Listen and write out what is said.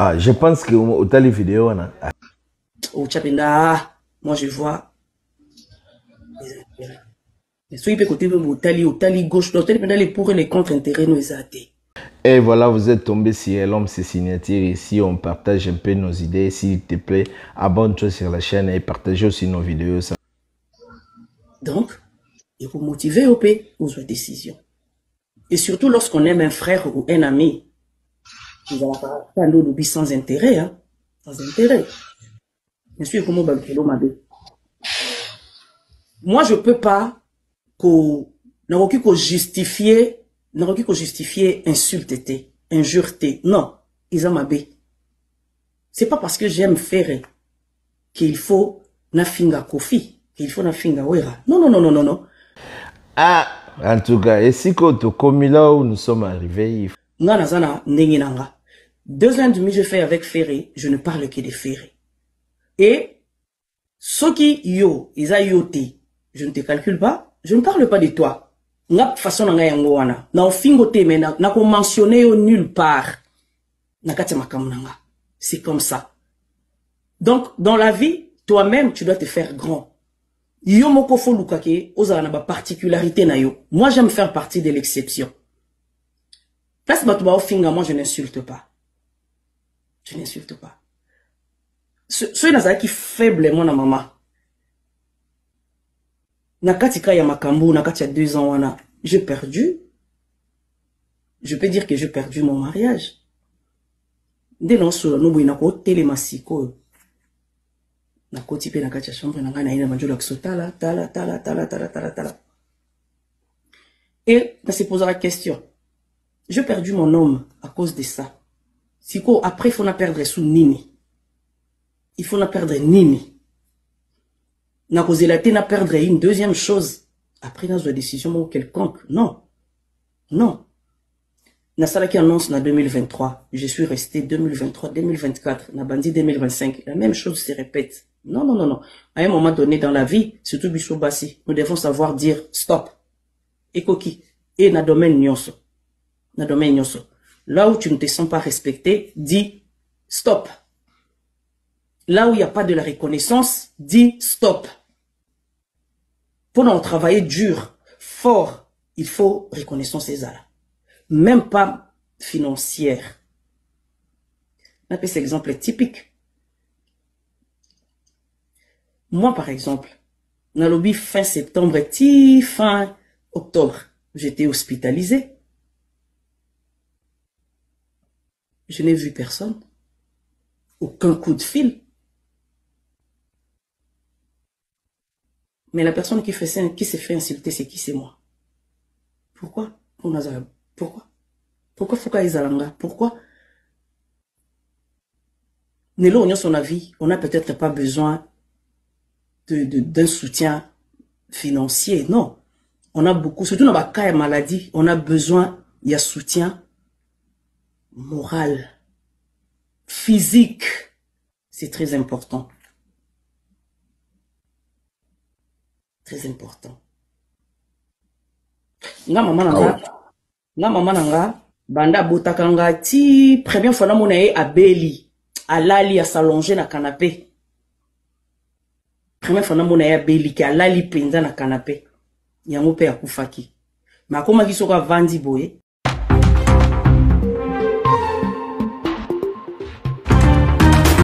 Ah, je pense que au tali vidéo na. Au Tchapenda, moi je vois les intérêts. Mais ceux qui peuvent côté au tali gauche, au tali les pour et les contre-intérêts nous aident. Et voilà, vous êtes tombé sur l'homme, c'est signature. Ici, on partage un peu nos idées. S'il te plaît, abonne-toi sur la chaîne et partage aussi nos vidéos. Ça. Donc, il faut motiver au pays aux décisions. Et surtout lorsqu'on aime un frère ou un ami, nous allons pas nous sans intérêt, hein, sans intérêt. Bien sûr, comment moi, je peux pas justifier insulte, injure, non, ils ont mabé. C'est pas parce que j'aime faire qu'il faut na finga kofi, qu'il faut na finga wera. Non, non, non, non, non, non. Ah, en tout cas, et si comme là où nous sommes arrivés, Nga nazana nengi nanga. 2 ans et demi je fais avec Ferré, je ne parle que de Ferré. Et ceux qui yo, ils a yoté, je ne te calcule pas, je ne parle pas de toi. Nga façon nga yango wana. Na ofingote mais na ko mentionner yo nulle part. Na kati makambo nanga. C'est comme ça. Donc dans la vie, toi-même tu dois te faire grand. Yo moko fo lukake ozala na ba particularité na yo. Moi j'aime faire partie de l'exception. Place batuba ofinga, moi je n'insulte pas. Je n'insulte pas. Ceux qui faiblement na maman. Nakatika ya makambu, nakati ya 2 ans wana, j'ai perdu. Je peux dire que j'ai perdu mon mariage. Dès non solo, no boy nako télémasiko. Nako tipé nakati ya chambre nanga na ina manjola ksotala, tala. Et on se posera la question. J'ai perdu mon homme à cause de ça. Siko après il faut na perdre sous nini. Il faut na perdre nini. Na cause la na perdre une deuxième chose. Après dans une décision quelconque. Non. Non. Na sala qui annonce na 2023. Je suis resté 2023, 2024. Na bandi 2025. La même chose se répète. Non, non, non, non. À un moment donné dans la vie, surtout Bichou Bassi, nous devons savoir dire stop. Et coquille. Et na domaine nyonso. Na domaine nyonso. Là où tu ne te sens pas respecté, dis stop. Là où il n'y a pas de la reconnaissance, dis stop. Pour nous travailler dur, fort, il faut reconnaissance ces là. Même pas financière. On appelle cet exemple typique. Moi, par exemple, dans le lobby fin septembre, fin octobre, j'étais hospitalisé. Je n'ai vu personne. Aucun coup de fil. Mais la personne qui s'est fait insulter, c'est qui? C'est moi. Pourquoi? Pourquoi? Pourquoi Fouka Izalanga? Pourquoi? Nélo, on a son avis. On n'a peut-être pas besoin d'un soutien financier. Non. On a beaucoup, surtout dans la cas de maladie, on a besoin d'un soutien moral, physique. C'est très important. Très important. Nga maman nanga, banda botakanga ti première fois na mona ye abeli, alali a s'allonger na canapé. Première fois na mona ye abeli ki alali penza na canapé. Yango pe akufaki. Ma koma ki soka vandi boye.